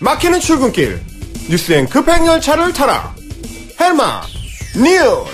막히는 출근길 뉴스엔 급행열차를 타라. 헬마 뉴스.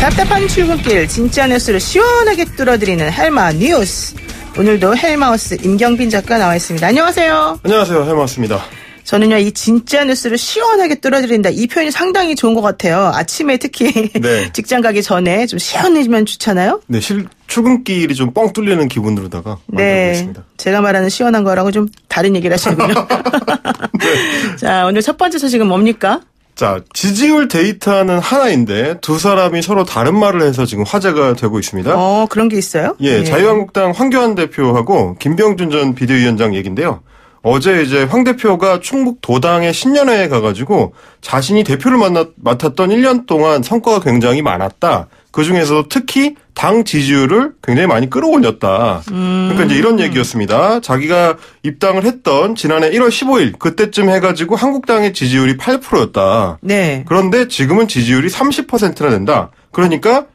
답답한 출근길 진짜 뉴스를 시원하게 뚫어드리는 헬마 뉴스. 오늘도 헬마우스 임경빈 작가 나와 있습니다. 안녕하세요. 안녕하세요. 헬마우스입니다. 저는요, 이 진짜 뉴스를 시원하게 뚫어드린다. 이 표현이 상당히 좋은 것 같아요. 아침에 특히 네. 직장 가기 전에 좀 시원해지면 좋잖아요. 네, 출근길이 좀 뻥 뚫리는 기분으로다가 네, 있습니다. 제가 말하는 시원한 거랑은 좀 다른 얘기를 하시는군요. 네. 자, 오늘 첫 번째 소식은 뭡니까? 자, 지지율 데이터는 하나인데 두 사람이 서로 다른 말을 해서 지금 화제가 되고 있습니다. 그런 게 있어요? 예, 네. 자유한국당 황교안 대표하고 김병준 전 비대위원장 얘기인데요. 어제 이제 황 대표가 충북 도당의 신년회에 가가지고 자신이 대표를 맡았던 1년 동안 성과가 굉장히 많았다. 그중에서도 특히 당 지지율을 굉장히 많이 끌어올렸다. 그러니까 이제 이런 얘기였습니다. 자기가 입당을 했던 지난해 1월 15일 그때쯤 해가지고 한국당의 지지율이 8%였다. 네. 그런데 지금은 지지율이 30%나 된다. 그러니까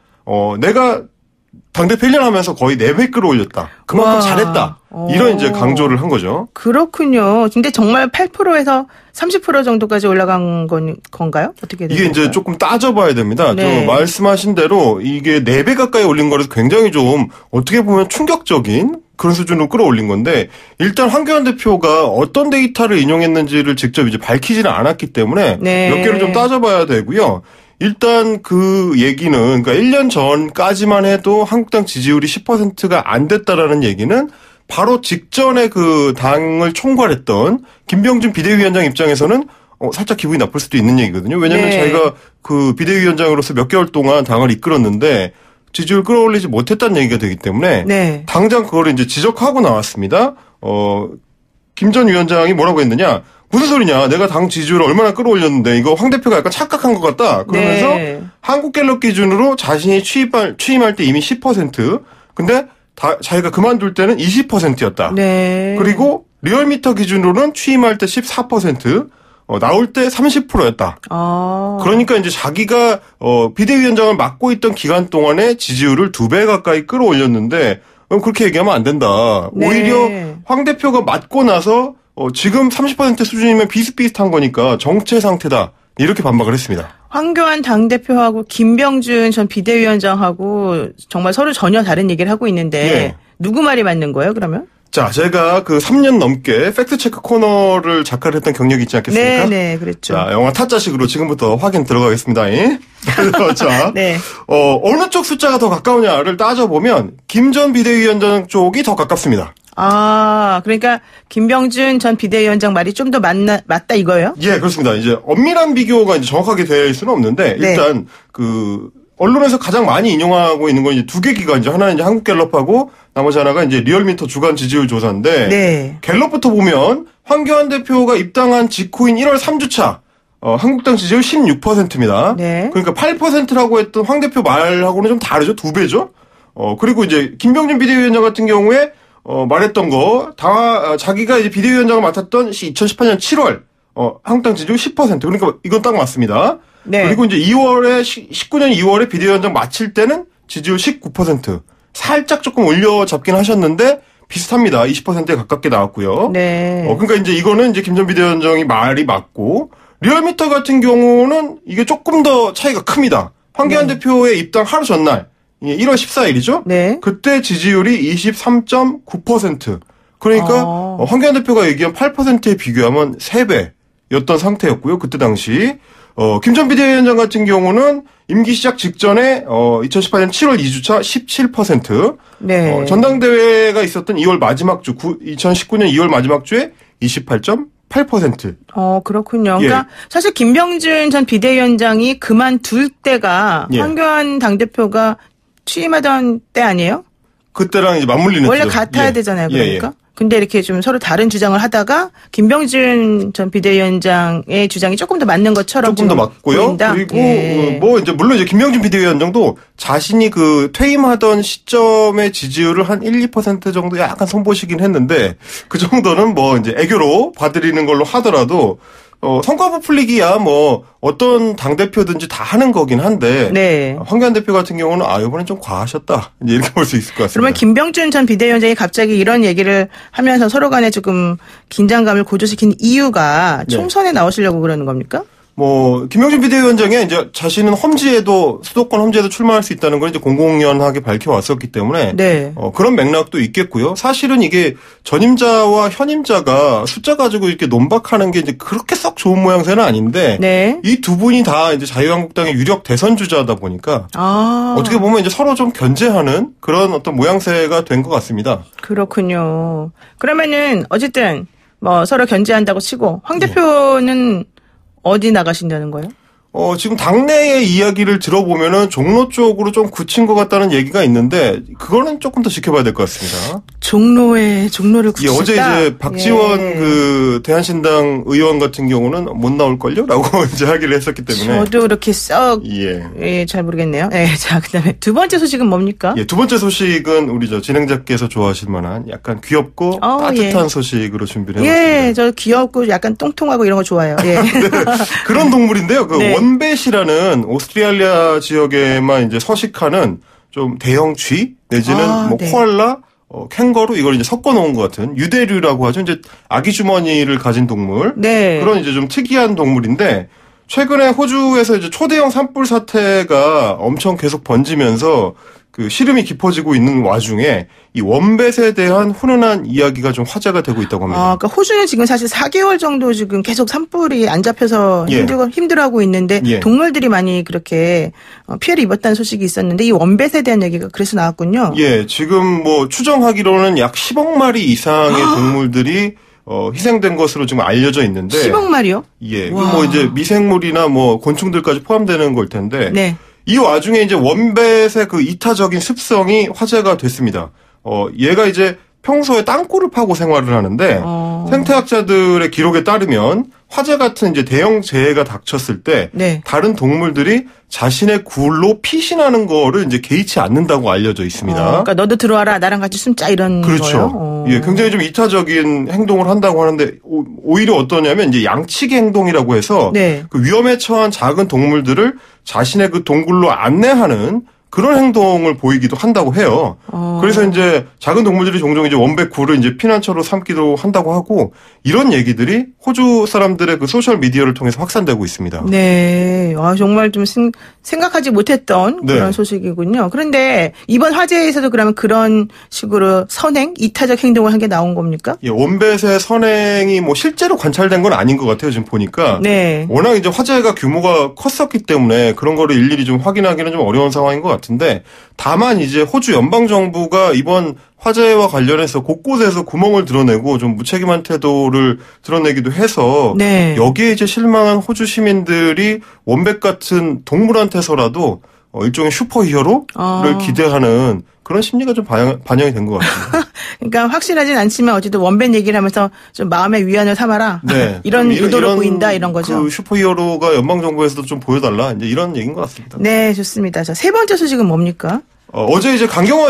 내가 당대표 1년 하면서 거의 4배 끌어올렸다. 그만큼 잘했다. 이런 이제 강조를 한 거죠. 그렇군요. 근데 정말 8%에서 30% 정도까지 올라간 건가요? 어떻게 되는 이게 이제 조금 따져봐야 됩니다. 네. 말씀하신 대로 이게 4배 가까이 올린 거라서 굉장히 좀 어떻게 보면 충격적인 그런 수준으로 끌어올린 건데 일단 황교안 대표가 어떤 데이터를 인용했는지를 직접 이제 밝히지는 않았기 때문에 네. 몇 개를 좀 따져봐야 되고요. 일단 그 얘기는 그러니까 1년 전까지만 해도 한국당 지지율이 10%가 안 됐다라는 얘기는 바로 직전에 그 당을 총괄했던 김병준 비대위원장 입장에서는 살짝 기분이 나쁠 수도 있는 얘기거든요. 왜냐하면 네. 자기가 그 비대위원장으로서 몇 개월 동안 당을 이끌었는데 지지율 끌어올리지 못했다는 얘기가 되기 때문에 네. 당장 그거를 이제 지적하고 나왔습니다. 김 전 위원장이 뭐라고 했느냐? 무슨 소리냐? 내가 당 지지율을 얼마나 끌어올렸는데 이거 황 대표가 약간 착각한 것 같다. 그러면서 네. 한국갤럽 기준으로 자신이 취임할 때 이미 10%, 근데 자기가 그만둘 때는 20%였다. 네. 그리고 리얼미터 기준으로는 취임할 때 14%, 나올 때 30%였다. 그러니까 이제 자기가 비대위원장을 맡고 있던 기간 동안에 지지율을 2배 가까이 끌어올렸는데 그렇게 얘기하면 안 된다. 네. 오히려 황 대표가 맡고 나서 지금 30% 수준이면 비슷비슷한 거니까 정체 상태다. 이렇게 반박을 했습니다. 황교안 당대표하고 김병준 전 비대위원장하고 정말 서로 전혀 다른 얘기를 하고 있는데 네. 누구 말이 맞는 거예요, 그러면? 자, 제가 그 3년 넘게 팩트체크 코너를 작가를 했던 경력이 있지 않겠습니까? 네, 그랬죠. 자, 영화 타짜식으로 지금부터 확인 들어가겠습니다. 자, 네. 어느 쪽 숫자가 더 가까우냐를 따져보면 김 전 비대위원장 쪽이 더 가깝습니다. 그러니까 김병준 전 비대위원장 말이 좀 더 맞다 이거예요? 예, 그렇습니다. 이제 엄밀한 비교가 이제 정확하게 될 수는 없는데 네. 일단 언론에서 가장 많이 인용하고 있는 건 이제 2개 기관이죠. 하나는 이제 한국갤럽하고 나머지 하나가 이제 리얼미터 주간 지지율 조사인데 네. 갤럽부터 보면 황교안 대표가 입당한 직후인 1월 3주차 한국당 지지율 16%입니다. 네. 그러니까 8%라고 했던 황 대표 말하고는 좀 다르죠. 2배죠. 그리고 이제 김병준 비대위원장 같은 경우에 말했던 거 자기가 이제 비대위원장을 맡았던 2018년 7월 한국당 지지율 10%. 그러니까 이건 딱 맞습니다. 네. 그리고 이제 19년 2월에 비대위원장 마칠 때는 지지율 19%. 살짝 조금 올려잡긴 하셨는데 비슷합니다. 20%에 가깝게 나왔고요. 네. 그러니까 이제 이거는 이제 김 전 비대위원장이 말이 맞고 리얼미터 같은 경우는 이게 조금 더 차이가 큽니다. 황교안 대표의 입당 하루 전날 1월 14일이죠? 네. 그때 지지율이 23.9%. 그러니까 황교안 대표가 얘기한 8%에 비교하면 3배였던 상태였고요. 그때 당시. 김 전 비대위원장 같은 경우는 임기 시작 직전에 2018년 7월 2주차 17%. 네. 전당대회가 있었던 2월 마지막 주 2019년 2월 마지막 주에 28.8%. 그렇군요. 그러니까 사실 김병준 전 비대위원장이 그만둘 때가 황교안 당대표가 취임하던 때 아니에요? 그때랑 이제 맞물리는 원래 같아야 되잖아요. 그러니까. 근데 이렇게 좀 서로 다른 주장을 하다가 김병준 전 비대위원장의 주장이 조금 더 맞는 것처럼 조금 더 맞고요. 보인다. 그리고 이제 물론 이제 김병준 비대위원장도 자신이 그 퇴임하던 시점의 지지율을 한 1, 2% 정도 약간 손보시긴 했는데 그 정도는 뭐 이제 애교로 봐드리는 걸로 하더라도 성과 부풀리기야 뭐 어떤 당대표든지 다 하는 거긴 한데 네. 황교안 대표 같은 경우는 이번엔 좀 과하셨다. 이제 이렇게 볼 수 있을 것 같습니다. 그러면 김병준 전 비대위원장이 갑자기 이런 얘기를 하면서 서로 간에 조금 긴장감을 고조시킨 이유가 총선에 나오시려고 그러는 겁니까? 뭐 김병준 비대위원장이 이제 자신은 험지에도 수도권 험지에도 출마할 수 있다는 걸 이제 공공연하게 밝혀왔었기 때문에 네. 그런 맥락도 있겠고요. 사실은 이게 전임자와 현임자가 숫자 가지고 이렇게 논박하는 게 이제 그렇게 썩 좋은 모양새는 아닌데 네. 이 두 분이 다 이제 자유한국당의 유력 대선 주자다 보니까 어떻게 보면 이제 서로 좀 견제하는 그런 어떤 모양새가 된 것 같습니다. 그렇군요. 그러면은 어쨌든 뭐 서로 견제한다고 치고 황 대표는 어디 나가신다는 거예요? 지금 당내의 이야기를 들어보면은 종로 쪽으로 좀 굳힌 것 같다는 얘기가 있는데 그거는 조금 더 지켜봐야 될 것 같습니다. 종로를 굳힌다. 어제 이제 박지원 그 대한신당 의원 같은 경우는 못 나올걸요?라고 이제 하기를 했었기 때문에. 저도 그렇게 잘 모르겠네요. 자, 그다음에 두 번째 소식은 뭡니까? 두 번째 소식은 우리 진행자께서 좋아하실 만한 약간 귀엽고 따뜻한 소식으로 준비를 해봤습니다. 저 귀엽고 약간 똥통하고 이런 거 좋아해요. 네, 그런 동물인데요. 원뱃이라는 오스트레일리아 지역에만 이제 서식하는 좀 대형 쥐 내지는 코알라, 캥거루 이걸 이제 섞어 놓은 것 같은 유대류라고 하죠. 이제 아기 주머니를 가진 동물. 네. 그런 이제 좀 특이한 동물인데 최근에 호주에서 이제 초대형 산불 사태가 엄청 계속 번지면서 그 시름이 깊어지고 있는 와중에 이 원뱃에 대한 훈훈한 이야기가 좀 화제가 되고 있다고 합니다. 그러니까 호주는 지금 사실 4개월 정도 지금 계속 산불이 안 잡혀서 힘들어하고 있는데 동물들이 많이 그렇게 피해를 입었다는 소식이 있었는데 이 원뱃에 대한 얘기가 그래서 나왔군요. 지금 뭐 추정하기로는 약 10억 마리 이상의 동물들이 희생된 것으로 지금 알려져 있는데 10억 마리요? 뭐 이제 미생물이나 뭐 곤충들까지 포함되는 걸 텐데. 네. 이 와중에 이제 원뱃의 그 이타적인 습성이 화제가 됐습니다. 얘가 이제 평소에 땅굴을 파고 생활을 하는데 생태학자들의 기록에 따르면 화재 같은 이제 대형 재해가 닥쳤을 때 다른 동물들이 자신의 굴로 피신하는 거를 이제 개의치 않는다고 알려져 있습니다. 그러니까 너도 들어와라 나랑 같이 숨자 이런 거예요. 굉장히 좀 이타적인 행동을 한다고 하는데 오히려 어떠냐면 이제 양치기 행동이라고 해서 그 위험에 처한 작은 동물들을 자신의 그 동굴로 안내하는 그런 행동을 보이기도 한다고 해요. 그래서 이제 작은 동물들이 종종 이제 원뱃 굴을 이제 피난처로 삼기도 한다고 하고 이런 얘기들이 호주 사람들의 그 소셜 미디어를 통해서 확산되고 있습니다. 네. 정말 좀 생각하지 못했던 그런 소식이군요. 그런데 이번 화재에서도 그러면 그런 식으로 선행, 이타적 행동을 한 게 나온 겁니까? 원뱃의 선행이 뭐 실제로 관찰된 건 아닌 것 같아요. 지금 보니까. 워낙 이제 화재가 규모가 컸었기 때문에 그런 거를 일일이 좀 확인하기는 좀 어려운 상황인 것 같은데 다만 이제 호주 연방정부가 이번 화재와 관련해서 곳곳에서 구멍을 드러내고 좀 무책임한 태도를 드러내기도 해서 여기에 이제 실망한 호주 시민들이 원뱃 같은 동물한테서라도 일종의 슈퍼히어로를 기대하는 그런 심리가 좀 반영이 된 것 같습니다. 그러니까 확실하진 않지만 어쨌든 원뱃 얘기를 하면서 좀 마음의 위안을 삼아라. 이런 의도로 보인다 이런 거죠. 그 슈퍼히어로가 연방정부에서도 좀 보여달라 이제 이런 얘기인 것 같습니다. 네, 좋습니다. 자, 세 번째 소식은 뭡니까? 어제 이제 강경화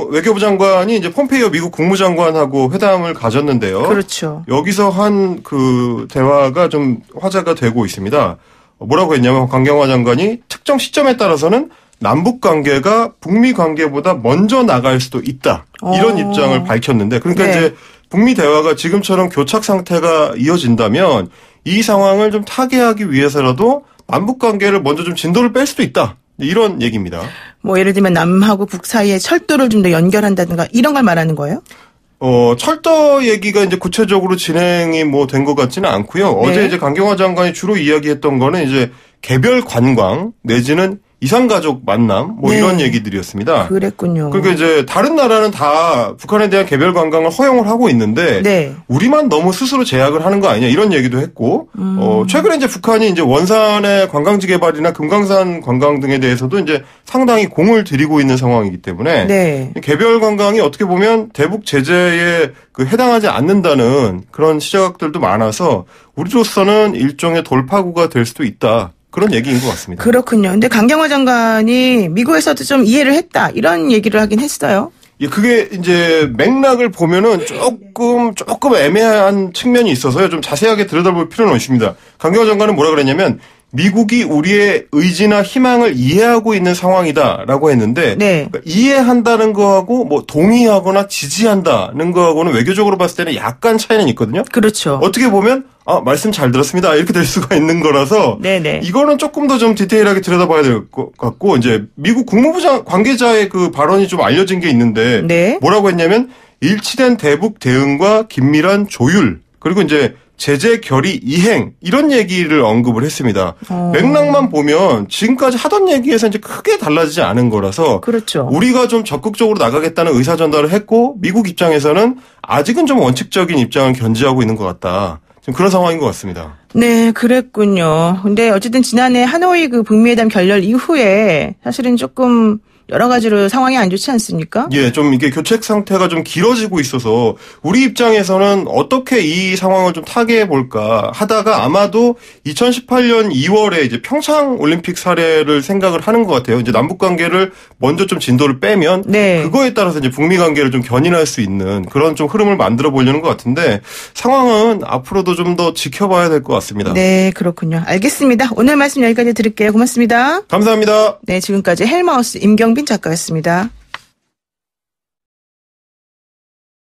외교부 장관이 이제 폼페이오 미국 국무장관하고 회담을 가졌는데요. 그렇죠. 여기서 한 그 대화가 좀 화제가 되고 있습니다. 뭐라고 했냐면 강경화 장관이 특정 시점에 따라서는 남북 관계가 북미 관계보다 먼저 나갈 수도 있다. 이런 입장을 밝혔는데 그러니까 이제 북미 대화가 지금처럼 교착 상태가 이어진다면 이 상황을 좀 타개하기 위해서라도 남북 관계를 먼저 좀 진도를 뺄 수도 있다. 이런 얘기입니다. 뭐 예를 들면 남하고 북 사이에 철도를 좀 더 연결한다든가 이런 걸 말하는 거예요? 철도 얘기가 이제 구체적으로 진행이 뭐 된 것 같지는 않고요. 어제 이제 강경화 장관이 주로 이야기했던 거는 이제 개별 관광 내지는 이산가족 만남 뭐 이런 얘기들이었습니다. 그랬군요. 그러니까 이제 다른 나라는 다 북한에 대한 개별 관광을 허용을 하고 있는데 우리만 너무 스스로 제약을 하는 거 아니냐 이런 얘기도 했고 최근에 이제 북한이 이제 원산의 관광지 개발이나 금강산 관광 등에 대해서도 이제 상당히 공을 들이고 있는 상황이기 때문에 개별 관광이 어떻게 보면 대북 제재에 그 해당하지 않는다는 그런 시각들도 많아서 우리로서는 일종의 돌파구가 될 수도 있다. 그런 얘기인 것 같습니다. 그렇군요. 근데 강경화 장관이 미국에서도 좀 이해를 했다 이런 얘기를 하긴 했어요. 예, 그게 이제 맥락을 보면은 조금 애매한 측면이 있어서요. 좀 자세하게 들여다볼 필요는 있습니다. 강경화 장관은 뭐라 그랬냐면 미국이 우리의 의지나 희망을 이해하고 있는 상황이다라고 했는데 네. 그러니까 이해한다는 거하고 뭐 동의하거나 지지한다는 거하고는 외교적으로 봤을 때는 약간 차이는 있거든요. 그렇죠. 어떻게 보면 말씀 잘 들었습니다. 이렇게 될 수가 있는 거라서 네네. 이거는 조금 더 좀 디테일하게 들여다봐야 될 것 같고 이제 미국 국무부 관계자의 그 발언이 좀 알려진 게 있는데 네. 뭐라고 했냐면 일치된 대북 대응과 긴밀한 조율 그리고 이제 제재 결의 이행 이런 얘기를 언급을 했습니다. 맥락만 보면 지금까지 하던 얘기에서 이제 크게 달라지지 않은 거라서 그렇죠. 우리가 좀 적극적으로 나가겠다는 의사 전달을 했고 미국 입장에서는 아직은 좀 원칙적인 입장을 견지하고 있는 것 같다. 지금 그런 상황인 것 같습니다. 네, 그랬군요. 근데 어쨌든 지난해 하노이 그 북미회담 결렬 이후에 사실은 조금 여러 가지로 상황이 안 좋지 않습니까? 예, 좀 이게 교책 상태가 좀 길어지고 있어서 우리 입장에서는 어떻게 이 상황을 좀 타개해 볼까 하다가 아마도 2018년 2월에 이제 평창 올림픽 사례를 생각을 하는 것 같아요. 이제 남북 관계를 먼저 좀 진도를 빼면 네. 그거에 따라서 이제 북미 관계를 좀 견인할 수 있는 그런 좀 흐름을 만들어 보려는 것 같은데 상황은 앞으로도 좀 더 지켜봐야 될 것 같습니다. 네, 그렇군요. 알겠습니다. 오늘 말씀 여기까지 드릴게요. 고맙습니다. 감사합니다. 네, 지금까지 헬마우스 임경빈 작가였습니다.